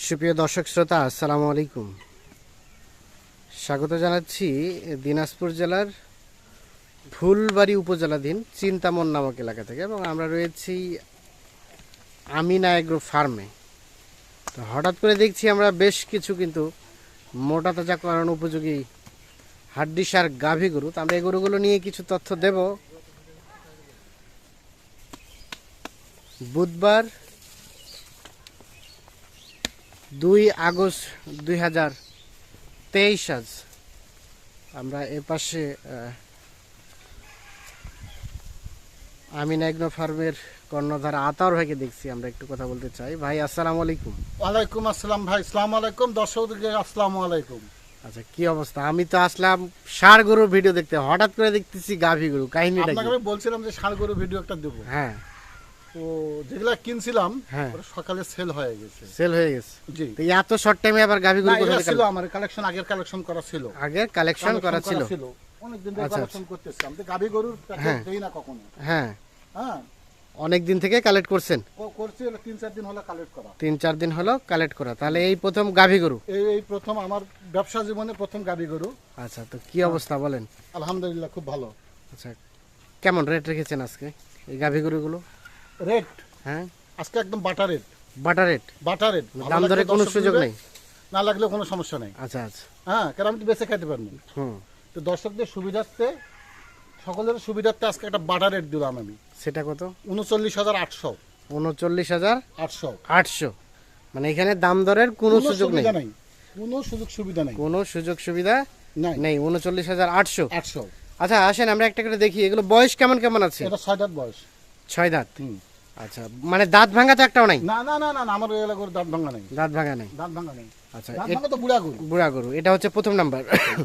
সুপ্রিয় দর্শক শ্রোতা, আসসালামু আলাইকুম। স্বাগত জানাচ্ছি দিনাজপুর জেলার ফুলবাড়ি উপজেলাধীন চিন্তামন নামক এলাকা থেকে, এবং আমরা রয়েছি আমিনা এগ্রো ফার্মে। তো হঠাৎ করে দেখছি আমরা বেশ কিছু কিন্তু মোটা তাজাকরণ উপযোগী হাড্ডিসার গাভী গরু। তো আমরা এই গরুগুলো নিয়ে কিছু তথ্য দেব। বুধবার 2 আগস্ট 2023 আজ আমরা এ পাশে আমিনা এগ্রো ফার্মের কর্ণধার আতাউর ভাইকে দেখছি। আমরা একটু কথা বলতে চাই। ভাই আসসালামু আলাইকুম। ওয়ালাইকুম আসসালাম ভাই, আসসালামু আলাইকুম। দর্শকদেরকে আসসালামু আলাইকুম। আচ্ছা, কি অবস্থা? আমি তো আসলাম ষাঁড় গরুর ভিডিও দেখতে, হঠাৎ করে দেখতেছি গাভী গরু। কাহিনীটা আপনাকে কি? আমি বলছিলাম যে ষাঁড় গরু ভিডিও একটা দেবো। হ্যাঁ, তো যেগুলা কিনছিলাম হ্যাঁ, ওটা সকালে সেল হয়ে গেছে। সেল হয়ে গেছে। জি, তো এত শর্ট টাইমে আবার গাভী না গরু এটা কোথায় ছিল আমার কালেকশন, আগের কালেকশন করা ছিল। আগের কালেকশন করা ছিল? অনেকদিন ধরে আচ্ছা, কালেকশন করতেছিলাম। তো গাভী গরুর হ্যাঁ। প্যাকেট দেই না কখনো। হ্যাঁ, হ্যাঁ, অনেক দিন থেকে কালেক্ট করছেন? করছি 3-4 দিন হলো কালেক্ট করা। 3-4 দিন হলো কালেক্ট করা। তাহলে এই প্রথম গাভী গরু? এই প্রথম আমার ব্যবসা জীবনে প্রথম গাভী গরু। আচ্ছা, তো কি অবস্থা বলেন? আলহামদুলিল্লাহ খুব ভালো। আচ্ছা, কেমন রেট রেখেছেন আজকে এই গাভী গরুগুলো? রেট হ্যাঁ, আজকে একদম butter rate. Butter rate? Butter rate, দাম দরে কোনো সুযোগ নেই? না লাগলে কোনো সমস্যা নেই। আচ্ছা আচ্ছা, হ্যাঁ, কারণ আমি তো বেঁচে খাইতে পারবো। হুম, তো দর্শকদের সুবিধার্থে, সকলের সুবিধার্থে আজকে একটা বাটার রেট দিলাম আমি। সেটা কত? 39,800। 39,800। মানে এখানে দাম দরের কোনো সুযোগ নেই? নাই, কোনো সুযোগ সুবিধা নাই, কোনো সুযোগ সুবিধা নাই নেই। 39,800। 800। আচ্ছা, আসেন আমরা একটা করে দেখি এগুলো বয়স কেমন কেমন আছে। এটা 6 দাঁত বয়স। 6 দাঁত? হুম। আচ্ছা, মানে দাঁত ভাঙা তো একটাও নাই? না না না না, আমার এলাকার দাঁত ভাঙা নাই। দাঁত ভাঙা নেই? দাঁত ভাঙা নেই। আচ্ছা, দাঁত ভাঙা তো বুড়া গরু। বুড়া গরু। এটা হচ্ছে প্রথম নাম্বার।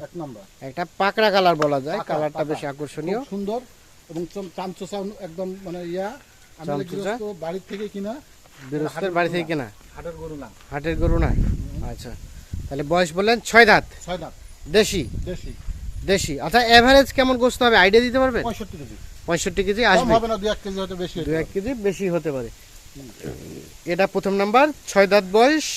এক নাম্বার। একটা পাকড়া কালার বলা যায়, পাকা, কালারটা পাকা। বেশ আকর্ষণীয়। খুব সুন্দর এবং চামচোচা একদম, মানে আমি চামচোচা? গৃহস্থ বাড়ির থেকে কিনা, বৃহস্পতির বাড়ি থেকে কেনা? হাটের গরু না। হাটের গরু না? আচ্ছা, তাহলে বয়স বললেন 6 দাঁত? 6 দাঁত দেশি? দেশি। দেশি। আচ্ছা, এভারেজ কেমন গোস্ত হবে আইডিয়া দিতে পারবেন? 65 কেজি। 65 কেজি কম আসবে? হবে না, 2-1 কেজি হয়তো বেশি হতে 2-1 পারে। কেজি বেশি হতে পারে। এটা প্রথম নাম্বার, 6 দাঁত বয়স,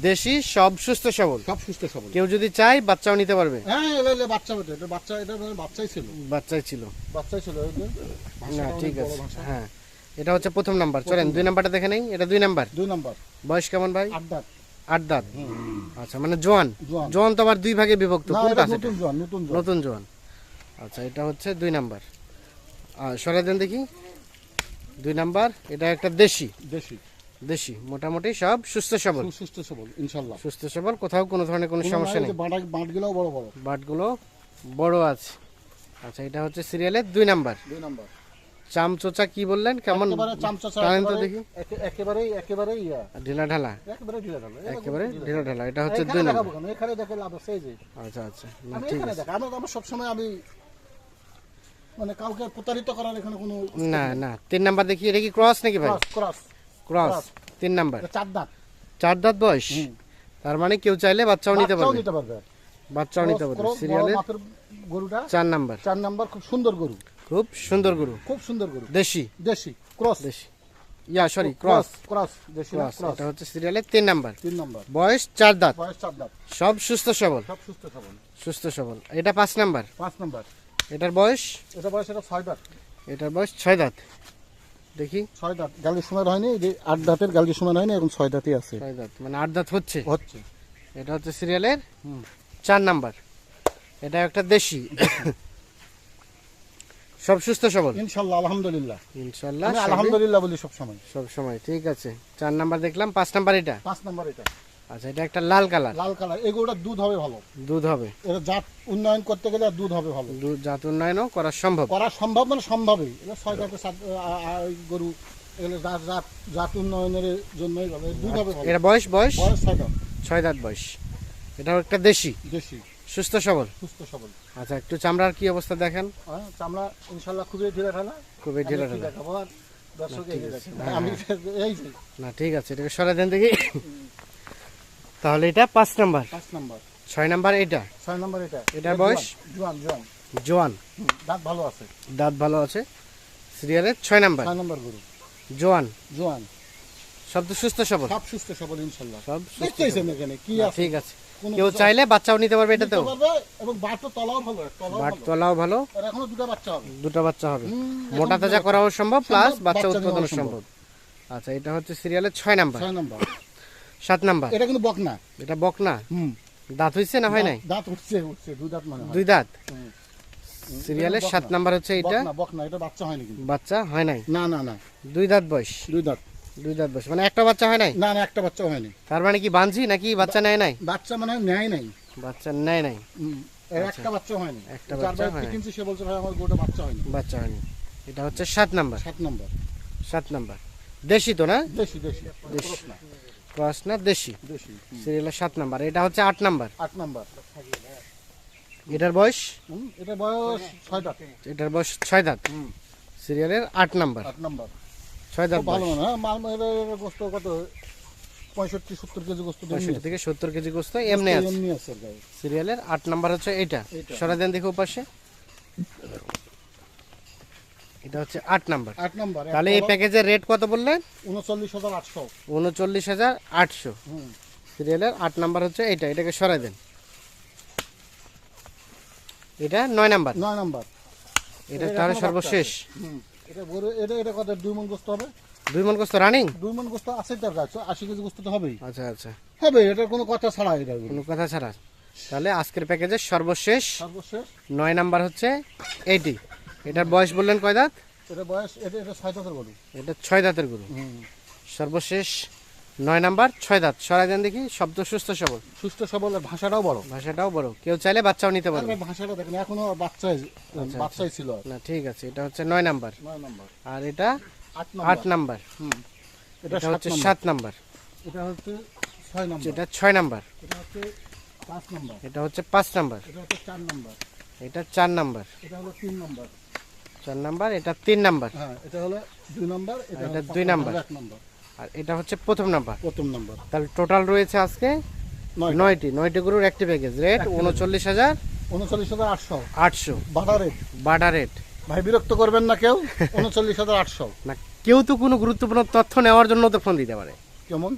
দেশি, সব সুস্থ সবল। সব সুস্থ সবল। কেউ যদি চায় বাচ্চাও নিতে পারবে? হ্যাঁ, এলে বাচ্চা বেটে, এটা বাচ্চা, এটা বাচ্চাই ছিল। বাচ্চাই ছিল? বাচ্চাই ছিল এই যে। না, ভাষাটা ঠিক অনেক বড় আছে। ভাষা। হ্যাঁ, এটা হচ্ছে প্রথম নাম্বার। চলেন 2 নাম্বারটা দেখে নেই। এটা 2 নাম্বার। 2 নাম্বার। বয়স কেমন ভাই? 8 দাঁত। 8 দাঁত? আচ্ছা, মানে জোয়ান? জোয়ান। জোয়ান তো আবার 2 ভাগে বিভক্ত, না, কোনটা এটা আছে? নতুন জোয়ান, নতুন জোয়ান। নতুন জোয়ান। আচ্ছা, এটা হচ্ছে 2 নাম্বার। সরাই দেন দেখি। 2 নাম্বার। এটা একটা দেশি? দেশি। দেশি, মোটামুটি সব সুস্থ সবল? সুস্থ সবল ইনশাআল্লাহ। সুস্থ সবল, কোথাও কোনো ধরনের কোনো সমস্যা নেই? বাঁটগুলোও বড় বড়। বাটগুলো বড় আছে। আচ্ছা, এটা হচ্ছে সিরিয়ালের 2 নাম্বার। 2 নাম্বার। চামচোচা কি বললেন? কেমন একেবারে চামচা, টানেন তো দেখি। একেবারে ঢিলা ঢালা? একেবারে ঢিলা ঢালা। একেবারে ঢিলা ঢালা। এটা হচ্ছে 2 এখানে নাম্বার। দেখাবো কেন? এখানে দেখে লাভ আছে, এই যে। আচ্ছা আচ্ছা, না আমি ঠিক এখানে আছে। দেখা, আমার সবসময় আমি মানে কাউকে প্রতারিত করার এখানে কোনো। না না, 3 নাম্বার দেখি। এটা কি ক্রস নাকি ভাই? ক্রস। ক্রস। 3 নাম্বার। 4 দাঁত। 4 দাঁত বয়স? তার মানে কেউ চাইলে বাচ্চাও নিতে পারবে? নিতে পারবে। বাচ্চাও নিতে পারবে। সিরিয়ালের মাপের গরুটা 4 নাম্বার। 4 নাম্বার। খুব সুন্দর গরু। খুব সুন্দর গরু। খুব সুন্দর গরু। দেশি? দেশি ক্রস। দেশি, সরি, ক্রস। ক্রস। ক্রস দেশি না, ক্রস। ক্রস। এটা হচ্ছে সিরিয়ালের 3 নাম্বার। 3 নাম্বার। বয়স 4 দাঁত, বয়স 4 দাঁত। সব সুস্থ সবল? সব সুস্থ সবল। সুস্থ সবল। এটা 5 নাম্বার। 5 নাম্বার। এটার বয়স? এটা বয়স, এটা 6 দাঁত। এটার বয়স 6 দাঁত। দেখি। 6 দাঁত। গালির সময় হয়নি, এই যে 8 দাঁতের গালির সময় হয়নি, এখন 6 দাঁতই আছে। 6 দাঁত মানে 8 দাঁত হচ্ছে? হচ্ছে। এটা হচ্ছে সিরিয়ালের 4 নাম্বার। এটা একটা দেশি, সব সুস্থ সবল ইনশাআল্লাহ, আলহামদুলিল্লাহ। ইনশাআল্লাহ, আমি আলহামদুলিল্লাহ বলি সব সময়। সব সময়। ঠিক আছে, 4 নাম্বার দেখলাম। 5 নাম্বার এটা? 5 নাম্বার এটা। আচ্ছা, এটা একটা লাল কালার? লাল কালার। এগুলোটা দুধ হবে ভালো। দুধ হবে? এটা জাত উন্নয়ন করতে গেলে দুধ হবে ভালো। দুধ জাত উন্নয়নও করা সম্ভব? করা সম্ভব, মানে সম্ভবই। এটা 6 দাঁতের গরু, এগুলো জাত উন্নয়নের জন্যই ভালো, দুধ হবে ভালো। এটা বয়স? বয়স 6 দাঁত। 6 দাঁত বয়স। এটাও একটা দেশি, দেশি, সুস্থ সবল? সুস্থ সবল। আচ্ছা, একটু চামড়ার কি অবস্থা দেখেন। হ্যাঁ, চামড়া ইনশাআল্লাহ খুবই ঢিলা ঢালা। খুবই ঢিলা ঢালা। দেখাবো আর দর্শক এই যে দেখেন। আমি এই যে। না, ঠিক আছে, এটাকে সরাই দেন দেখি। তাহলে এটা 5 নাম্বার। 5 নাম্বার। 6 নাম্বার এটা? 6 নাম্বার এটা। এটার বয়স? জোয়ান জোয়ান। জোয়ান? দাঁত ভালো আছে। দাঁত ভালো আছে। সিরিয়ালের 6 নাম্বার। 6 নাম্বার গরু। জোয়ান? জোয়ান। সব তো সুস্থ সবল, সব সুস্থ সবল ইনশাল্লাহ। সব সুস্থ দেখতেছেন এখানে কি না, আছে, ঠিক আছে। কোনো কেউ কিছু চাইলে বাচ্চাও নিতে পারবে এটাতেও। নিতে পারবে, এবং বাটও তলাও ভালো, তলাও বাট ভালো। তলাও ভালো, আর এখনো দুটো বাচ্চা হবে। দুটো বাচ্চা হবে, এখন মোটা তাজা দুটো করাও সম্ভব, প্লাস সম্ভব, বাচ্চা বাচ্চা উৎপাদনও নেওয়াও সম্ভব। আচ্ছা, এটা হচ্ছে সিরিয়ালের 6 নাম্বার। 6 নাম্বার। 7 নাম্বার, এটা কিন্তু বকনা। এটা বকনা। হুম। দাঁত হইছে না হয় নাই? দাঁত উঠছে, দুই দাঁত মনে হয়। 2 দাঁত। হুম। সিরিয়ালের এটা 7 বকনা। নাম্বার হচ্ছে এটা। বকনা, এটা বাচ্চা হয়নি কিন্তু। বাচ্চা হয় নাই, না না না, 2 দাঁত বয়স। 2 দাঁত। 2 দাঁত বয়স মানে একটা বাচ্চা হয় নাই। না না, একটা বাচ্চা হয়নি। তার মানে কি বানঝি নাকি বাচ্চা নেয় নাই? বাচ্চা মানে নেয় নাই। বাচ্চা নেয় নাই, এর একটা বাচ্চা হয়নি। একটা যার বাচ্চা বাড়ি হয় থেকে নাই। কিনছি সে বলছে ভাই আমার গোটা বাচ্চা হয়নি। বাচ্চা হয়নি। এটা হচ্ছে 7 নাম্বার। 7 নাম্বার। 7 নাম্বার দেশি তো না? দেশি দেশি দেশি। ক্রস না, ক্রস না, দেশি। দেশি। সিরিয়ালের 7 নাম্বার। এটা হচ্ছে 8 নাম্বার। 8 নাম্বার। এটার বয়স, এটা বয়স 6 দাঁত। এটার বয়স 6 দাঁত। হুম। সিরিয়ালের 8 নাম্বার। 8 নাম্বার। 6 দাঁত খুব ভালো বয়স। না, মাল এর গোস্ত কত 65-70 কেজি গোস্ত 65 থেকে 70 কেজি গোস্ত এমনি আছে। এমনি আছে এর গায়ে। সিরিয়ালের 8 নাম্বার হচ্ছে এটা। এইটা। সরা দেন দেখো পাশে। এটা হচ্ছে 8 নাম্বার। 8 নাম্বার। তাহলে এই প্যাকেজের রেট কত বললেন? 39,800। 39,800। হুম। সিরিয়ালের 8 নাম্বার হচ্ছে এটা। এটাকে সরাই দেন। এটা 9 নাম্বার। 9 নাম্বার। এটা এর তাহলে এখনো সর্বশেষ। বাচ্চা আছে। হুম। এটা বড়, এটা কত 2 মণ গোস্ত হবে? 2 মণ গোস্ত রানিং। 2 মণ গোস্ত আছে তার কাছে, 80 কেজি গোস্ত তো হবেই। আচ্ছা আচ্ছা, হবে, এটার কোনো কথা ছাড়া এটা। কোনো কথা ছাড়া। তাহলে আজকের প্যাকেজের সর্বশেষ সর্বশেষ 9 নাম্বার হচ্ছে এইটি। এটার বয়স বললেন কয় দাঁত? এটা বয়স, এটা 6 দাঁতের গরু। এটা 6 দাঁতের গরু। হুম। সর্বশেষ 9 নাম্বার 6 দাঁত। সরাই দেন দেখি। শব্দ সুস্থ সবল, সুস্থ সবল, আর ভাষাটাও বড়। ভাষাটাও বড়, কেউ চাইলে বাচ্চাও নিতে পারবে। আর ভাষাটা দেখেন এখনো বাচ্চাই, বাচ্চাই ছিল আর। না ঠিক আছে, এটা হচ্ছে 9 নাম্বার। 9 নাম্বার। আর এটা 8 8 নাম্বার। নাম্বার। হুম। এটা এটা হচ্ছে 7 7 নাম্বার। এটা হচ্ছে 6 নাম্বার। এটা 6 নাম্বার। এটা হচ্ছে 5 নাম্বার। এটা হচ্ছে 5 নাম্বার। এটা হচ্ছে 4 নাম্বার। এটা 4 নাম্বার। এটা হলো 3 নাম্বার। 4 নাম্বার। এটা 3 নাম্বার। হ্যাঁ, এটা হলো 2 নাম্বার। এটা হলো 2 নাম্বার। 1 নাম্বার। আর এটা হচ্ছে প্রথম নাম্বার। প্রথম নাম্বার। তাহলে টোটাল রয়েছে আজকে 9টি গরুর একটি প্যাকেজ। রেট 39,800। 39,800 বাটা রেট। বাটা রেট। ভাই বিরক্ত করবেন না কেউ। 39,800। না, কেউ তো কোনো গুরুত্বপূর্ণ তথ্য নেওয়ার জন্য তো ফোন দিতে পারে। কেমন?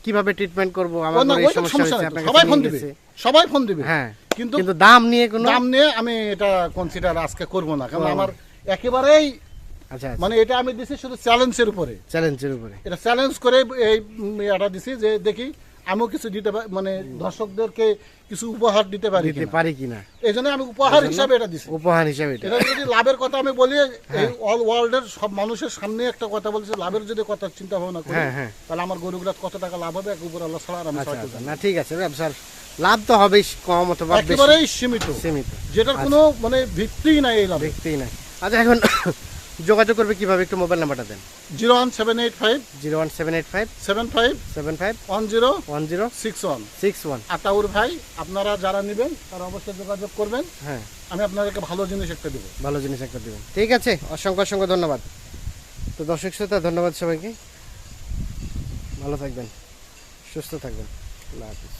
কিভাবে ট্রিটমেন্ট করব, ও আমার না, এই ওইটা সমস্যা সমস্যা হয়েছে, নাই তো। আপনার সবাই কাছে ফোন নিয়ে দিবে, গেছে। সবাই ফোন দিবে। হ্যাঁ, কিন্তু কিন্তু দাম নিয়ে কোনো দাম নিয়ে আমি এটা কনসিডার আজকে করব না, কারণ আমার একেবারেই আচ্ছা মানে এটা আমি দিছি শুধু চ্যালেঞ্জের উপরে। চ্যালেঞ্জের উপরে। এটা চ্যালেঞ্জ করে এই এটা দিছি যে দেখি আমিও কিছু দিতে পারি, মানে দর্শকদেরকে কিছু উপহার দিতে পারি দিতে কিনা। পারি কিনা, এই জন্য আমি উপহার হিসাবে এটা দিছি। উপহার হিসাবে এটা। এটা যদি লাভের কথা আমি বলি, এই অল ওয়ার্ল্ডের সব মানুষের সামনে একটা কথা বলছি, লাভের যদি কথা চিন্তা ভাবনা করি, হ্যাঁ হ্যাঁ, তাহলে আমার গরুগুলা কত টাকা লাভ হবে এক উপর আল্লাহ ছাড়া আর আমি আচ্ছা সহায়তা আচ্ছা, জানি না ঠিক আছে ব্যবসার লাভ তো হবেই, কম অথবা বেশি, একেবারেই সীমিত, সীমিত, যেটার কোনো মানে ভিত্তিই নাই এই লাভ। দেখতেই নাই। আচ্ছা, এখন যোগাযোগ করবে কিভাবে, একটু মোবাইল নাম্বারটা দেন। 01785 01785 75 75 10 10 61। 61। আতাউর ভাই, আপনারা যারা নেবেন তারা অবশ্যই যোগাযোগ করবেন, হ্যাঁ, আমি আপনাদেরকে ভালো জিনিস একটা দেবো। ভালো জিনিস একটা দেবেন। ঠিক আছে, অসংখ্য অসংখ্য ধন্যবাদ। তো দর্শক শ্রোতা, ধন্যবাদ সবাইকে। ভালো থাকবেন, সুস্থ থাকবেন। আল্লাহ হাফিজ।